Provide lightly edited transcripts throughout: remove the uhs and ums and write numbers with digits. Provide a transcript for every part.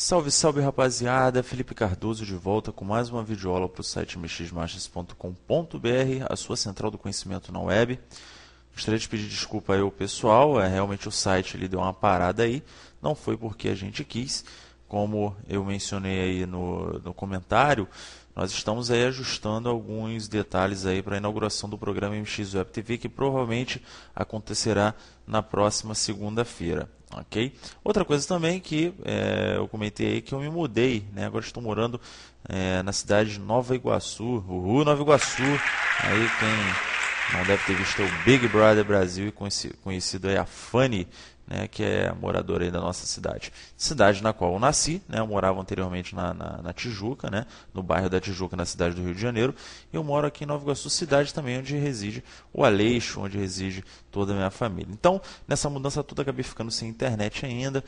Salve, salve rapaziada, Felipe Cardoso de volta com mais uma videoaula para o site mxmasters.com.br, a sua central do conhecimento na web. Gostaria de pedir desculpa aí ao pessoal, realmente o site ele deu uma parada aí, não foi porque a gente quis, como eu mencionei aí no comentário, nós estamos aí ajustando alguns detalhes aí para a inauguração do programa MX Web TV, que provavelmente acontecerá na próxima segunda-feira. Ok? Outra coisa também que eu comentei aí que eu me mudei, né? Agora estou morando na cidade de Nova Iguaçu, Nova Iguaçu. Aí quem não deve ter visto é o Big Brother Brasil e conhecido aí a Fanny, né, que é moradora aí da nossa cidade. Cidade na qual eu nasci, né, eu morava anteriormente na Tijuca, né, no bairro da Tijuca, na cidade do Rio de Janeiro, e eu moro aqui em Nova Iguaçu, cidade também onde reside o Aleixo, onde reside toda a minha família. Então, nessa mudança toda, acabei ficando sem internet ainda,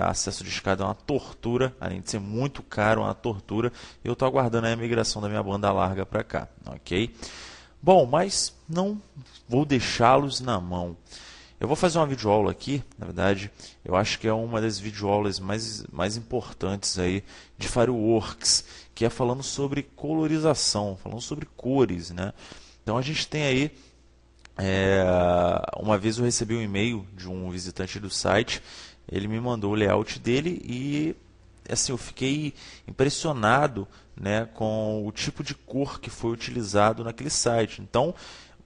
acesso de escada é uma tortura, além de ser muito caro, é uma tortura, e eu estou aguardando a migração da minha banda larga para cá, ok? Bom, mas não vou deixá-los na mão. Eu vou fazer uma videoaula aqui, na verdade, eu acho que é uma das videoaulas mais importantes aí de Fireworks, que é falando sobre colorização, falando sobre cores, né? Então a gente tem aí, uma vez eu recebi um e-mail de um visitante do site, ele me mandou o layout dele e assim, eu fiquei impressionado, né, com o tipo de cor que foi utilizado naquele site. Então,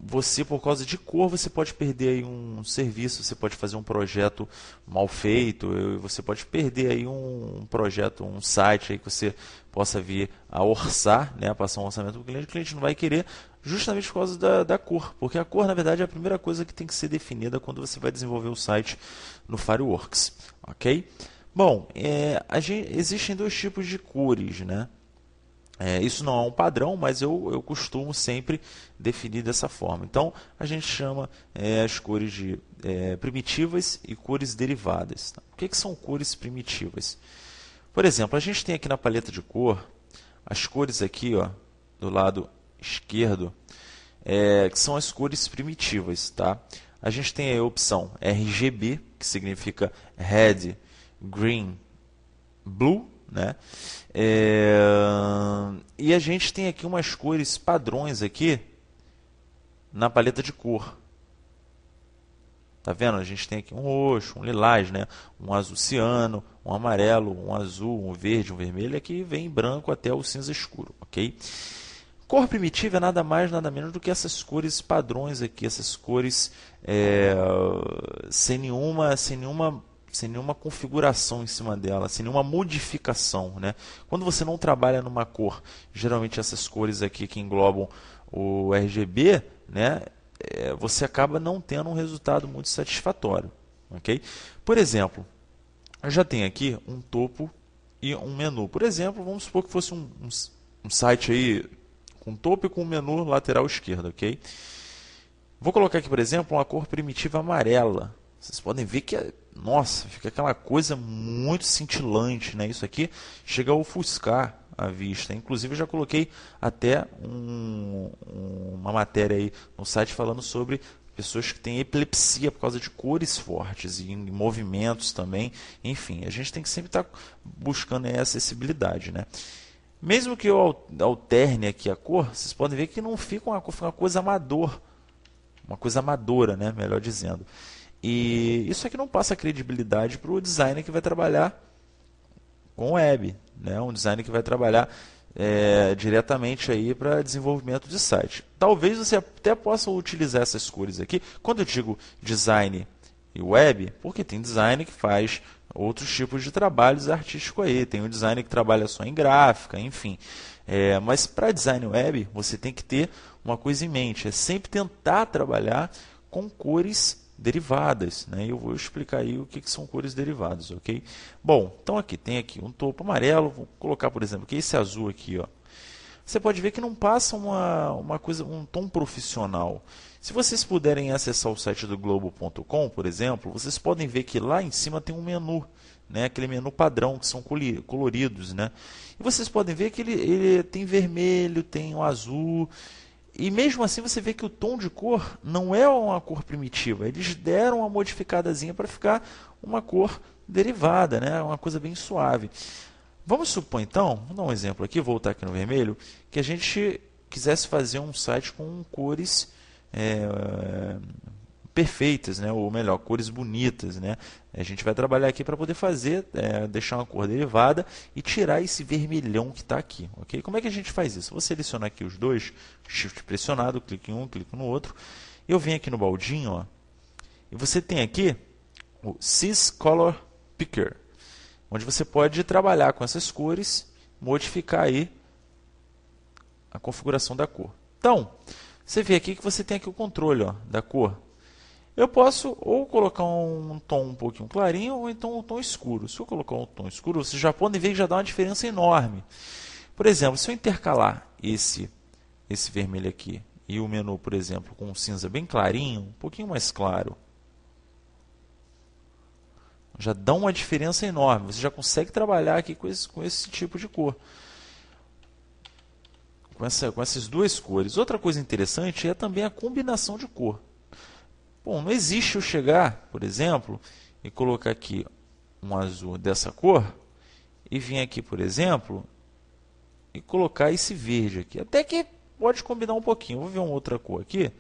você, por causa de cor, você pode perder aí um serviço, você pode fazer um projeto mal feito, você pode perder aí um projeto, um site aí que você possa vir a orçar, né, passar um orçamento para o cliente não vai querer, justamente por causa da cor, porque a cor, na verdade, é a primeira coisa que tem que ser definida quando você vai desenvolver o site no Fireworks, ok? Bom, existem dois tipos de cores, né? Isso não é um padrão, mas eu costumo sempre definir dessa forma. Então, a gente chama as cores de primitivas e cores derivadas. Tá? O que são cores primitivas? Por exemplo, a gente tem aqui na paleta de cor, as cores aqui, ó, do lado esquerdo, que são as cores primitivas. Tá? A gente tem a opção RGB, que significa Red, Green, Blue, né? E a gente tem aqui umas cores padrões aqui na paleta de cor. Tá vendo? A gente tem aqui um roxo, um lilás, né? Um azul ciano, um amarelo, um azul, um verde, um vermelho. E aqui vem branco até o cinza escuro, ok? Cor primitiva é nada mais, nada menos do que essas cores padrões aqui, essas cores sem nenhuma configuração em cima dela, sem nenhuma modificação, né? Quando você não trabalha numa cor, geralmente essas cores aqui que englobam o RGB, né? Você acaba não tendo um resultado muito satisfatório, ok? Por exemplo, eu já tenho aqui um topo e um menu. Por exemplo, vamos supor que fosse um site aí com topo e com menu lateral esquerdo, ok? Vou colocar aqui, por exemplo, uma cor primitiva amarela. Vocês podem ver que, nossa, fica aquela coisa muito cintilante, né? Isso aqui chega a ofuscar a vista. Inclusive, eu já coloquei até uma matéria aí no site falando sobre pessoas que têm epilepsia por causa de cores fortes e em movimentos também. Enfim, a gente tem que sempre estar buscando a acessibilidade, né? Mesmo que eu alterne aqui a cor, vocês podem ver que não fica uma coisa amadora, né? Melhor dizendo. E isso aqui não passa credibilidade para o designer que vai trabalhar com web, né? Um designer que vai trabalhar diretamente aí para desenvolvimento de site. Talvez você até possa utilizar essas cores aqui. Quando eu digo design e web, porque tem designer que faz outros tipos de trabalhos artísticos aí. Tem um designer que trabalha só em gráfica, enfim. Mas para design web, você tem que ter uma coisa em mente. É sempre tentar trabalhar com cores derivadas, né? Eu vou explicar aí o que são cores derivadas, ok? Bom, então aqui tem aqui um topo amarelo, vou colocar, por exemplo, aqui esse azul aqui, ó. Você pode ver que não passa um tom profissional. Se vocês puderem acessar o site do Globo.com, por exemplo, vocês podem ver que lá em cima tem um menu, né? Aquele menu padrão que são coloridos, né? E vocês podem ver que ele tem vermelho, tem um azul. E mesmo assim você vê que o tom de cor não é uma cor primitiva. Eles deram uma modificadazinha para ficar uma cor derivada, né? Uma coisa bem suave. Vamos supor então, vou dar um exemplo aqui, voltar aqui no vermelho, que a gente quisesse fazer um site com cores perfeitas, né? Ou melhor, cores bonitas, né? A gente vai trabalhar aqui para poder fazer, deixar uma cor derivada e tirar esse vermelhão que está aqui, ok? Como é que a gente faz isso? Vou selecionar aqui os dois, Shift pressionado, clique em um, clique no outro. Eu venho aqui no baldinho, ó, e você tem aqui o Sys Color Picker, onde você pode trabalhar com essas cores, modificar aí a configuração da cor. Então, você vê aqui que você tem aqui o controle, ó, da cor. Eu posso ou colocar um tom um pouquinho clarinho ou então um tom escuro. Se eu colocar um tom escuro, vocês já podem ver que já dá uma diferença enorme. Por exemplo, se eu intercalar esse vermelho aqui e o menu, por exemplo, com um cinza bem clarinho, um pouquinho mais claro, já dá uma diferença enorme. Você já consegue trabalhar aqui com esse tipo de cor. Com essas duas cores. Outra coisa interessante é também a combinação de cor. Bom, não existe eu chegar, por exemplo, e colocar aqui um azul dessa cor e vir aqui, por exemplo, e colocar esse verde aqui. Até que pode combinar um pouquinho. Vou ver uma outra cor aqui,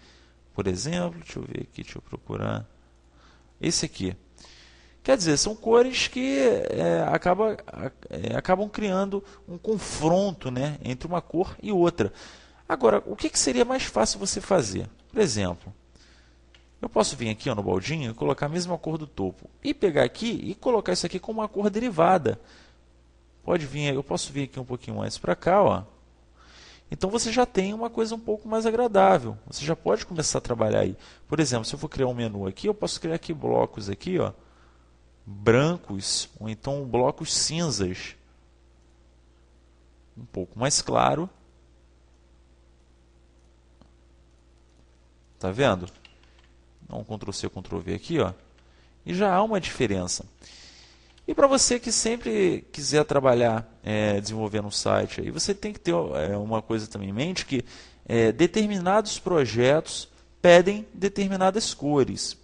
por exemplo, deixa eu ver aqui, deixa eu procurar. Esse aqui. Quer dizer, são cores que acabam criando um confronto, né, entre uma cor e outra. Agora, o que seria mais fácil você fazer? Por exemplo, eu posso vir aqui, ó, no baldinho e colocar a mesma cor do topo. E pegar aqui e colocar isso aqui como uma cor derivada. Eu posso vir aqui um pouquinho mais para cá, ó. Então você já tem uma coisa um pouco mais agradável. Você já pode começar a trabalhar aí. Por exemplo, se eu for criar um menu aqui, eu posso criar aqui blocos aqui, ó, brancos, ou então blocos cinzas. Um pouco mais claro. Tá vendo? Dá um Ctrl+C, Ctrl+V aqui, ó, e já há uma diferença. E para você que sempre quiser trabalhar desenvolvendo um site, aí você tem que ter uma coisa também em mente, que determinados projetos pedem determinadas cores.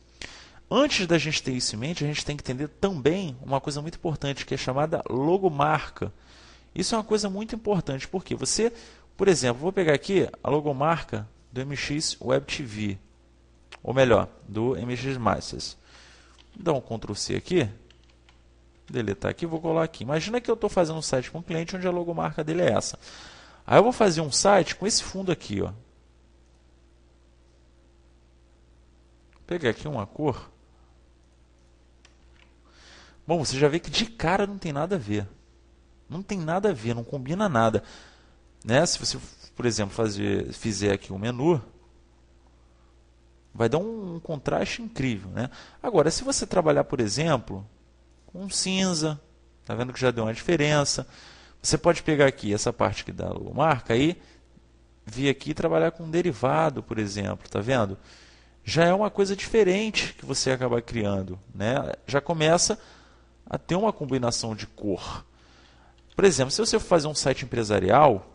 Antes da gente ter isso em mente, a gente tem que entender também uma coisa muito importante, que é chamada logomarca. Isso é uma coisa muito importante, porque você, por exemplo, vou pegar aqui a logomarca do MX Web TV. Ou melhor, do MX Masters. Vou dar um Ctrl+C aqui, deletar aqui, vou colar aqui. Imagina que eu estou fazendo um site com um cliente onde a logomarca dele é essa. Aí eu vou fazer um site com esse fundo aqui, ó. Vou pegar aqui uma cor. Bom, você já vê que de cara não tem nada a ver. Não tem nada a ver, não combina nada. Né? Se você, por exemplo, fizer aqui um menu, vai dar um contraste incrível, né? Agora, se você trabalhar, por exemplo, com cinza, tá vendo que já deu uma diferença. Você pode pegar aqui essa parte que dá a logomarca aí, vir aqui e trabalhar com um derivado, por exemplo, tá vendo? Já é uma coisa diferente que você acaba criando, né? Já começa a ter uma combinação de cor. Por exemplo, se você for fazer um site empresarial,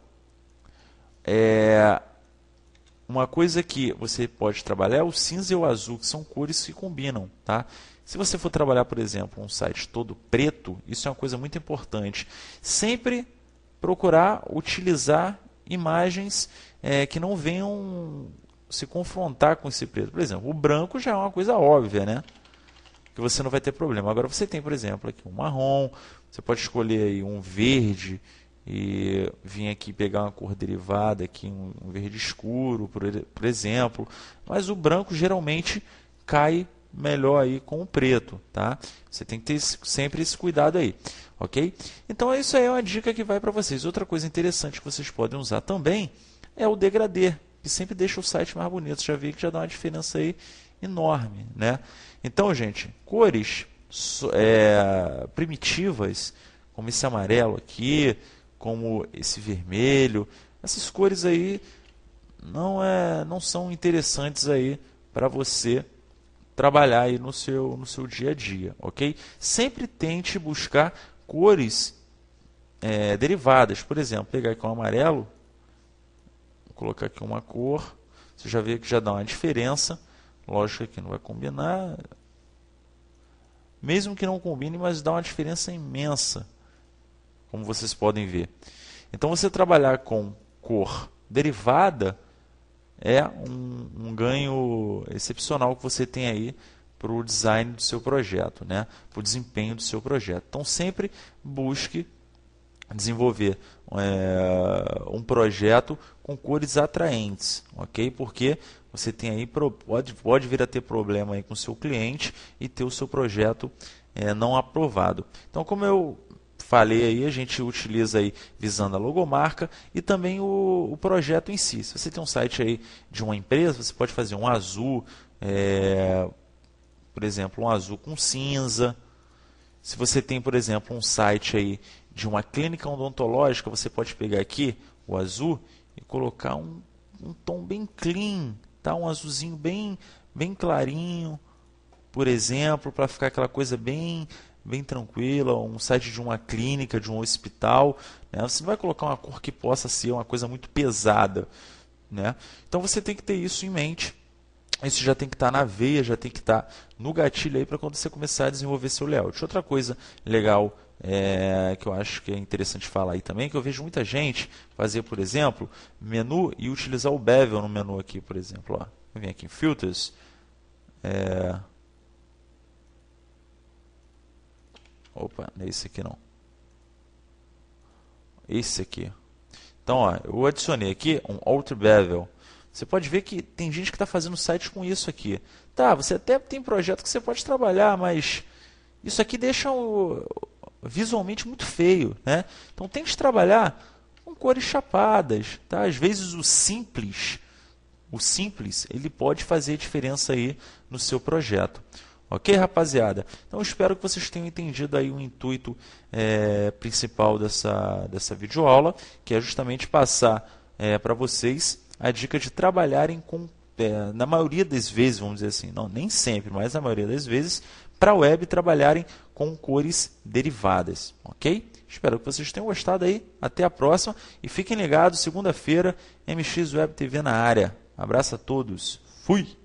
uma coisa que você pode trabalhar é o cinza e o azul, que são cores que combinam, tá? Se você for trabalhar, por exemplo, um site todo preto, isso é uma coisa muito importante. Sempre procurar utilizar imagens que não venham se confrontar com esse preto. Por exemplo, o branco já é uma coisa óbvia, né? Que você não vai ter problema. Agora você tem, por exemplo, aqui um marrom, você pode escolher aí um verde e vir aqui pegar uma cor derivada, aqui um verde escuro, por exemplo. Mas o branco geralmente cai melhor aí com o preto, tá? Você tem que ter sempre esse cuidado aí, ok? Então isso aí é uma dica que vai para vocês. Outra coisa interessante que vocês podem usar também é o degradê, que sempre deixa o site mais bonito. Já vi que já dá uma diferença aí enorme, né? Então, gente, cores primitivas, como esse amarelo aqui, como esse vermelho, essas cores aí não são interessantes aí para você trabalhar aí no seu dia a dia, ok? Sempre tente buscar cores derivadas. Por exemplo, pegar aqui um amarelo, vou colocar aqui uma cor, você já vê que já dá uma diferença. Lógico que não vai combinar. mesmo que não combine, mas dá uma diferença imensa, como vocês podem ver. Então, você trabalhar com cor derivada é um ganho excepcional que você tem aí para o design do seu projeto, né? Para o desempenho do seu projeto. Então, sempre busque desenvolver um projeto com cores atraentes, ok? Porque você tem aí, pode vir a ter problema aí com o seu cliente e ter o seu projeto não aprovado. Então, como eu falei aí, a gente utiliza aí visando a logomarca e também o projeto em si. Se você tem um site aí de uma empresa, você pode fazer um azul, por exemplo, um azul com cinza. Se você tem, por exemplo, um site aí de uma clínica odontológica, você pode pegar aqui o azul e colocar um tom bem clean, tá? Um azulzinho bem clarinho, por exemplo, para ficar aquela coisa bem tranquila, um site de uma clínica, de um hospital, né? Você não vai colocar uma cor que possa ser uma coisa muito pesada, né? Então você tem que ter isso em mente. Isso já tem que estar na veia, já tem que estar no gatilho aí para quando você começar a desenvolver seu layout. Outra coisa legal que eu acho que é interessante falar aí também, que eu vejo muita gente fazer, por exemplo, menu e utilizar o bevel no menu aqui, por exemplo. Ó. Eu venho aqui em Filters. Opa, não é esse aqui não. Esse aqui. Então, ó, eu adicionei aqui um Alt Bevel. Você pode ver que tem gente que está fazendo site com isso aqui. Tá, você até tem projeto que você pode trabalhar, mas isso aqui deixa visualmente muito feio, né? Então tente trabalhar com cores chapadas, tá? Às vezes o simples, ele pode fazer diferença aí no seu projeto. Ok, rapaziada? Então eu espero que vocês tenham entendido aí o intuito principal dessa videoaula, que é justamente passar para vocês a dica de trabalharem com, na maioria das vezes, vamos dizer assim, não, nem sempre, mas na maioria das vezes, para a web trabalharem com cores derivadas, ok? Espero que vocês tenham gostado aí, até a próxima e fiquem ligados, segunda-feira, MX Web TV na área. Abraço a todos, fui!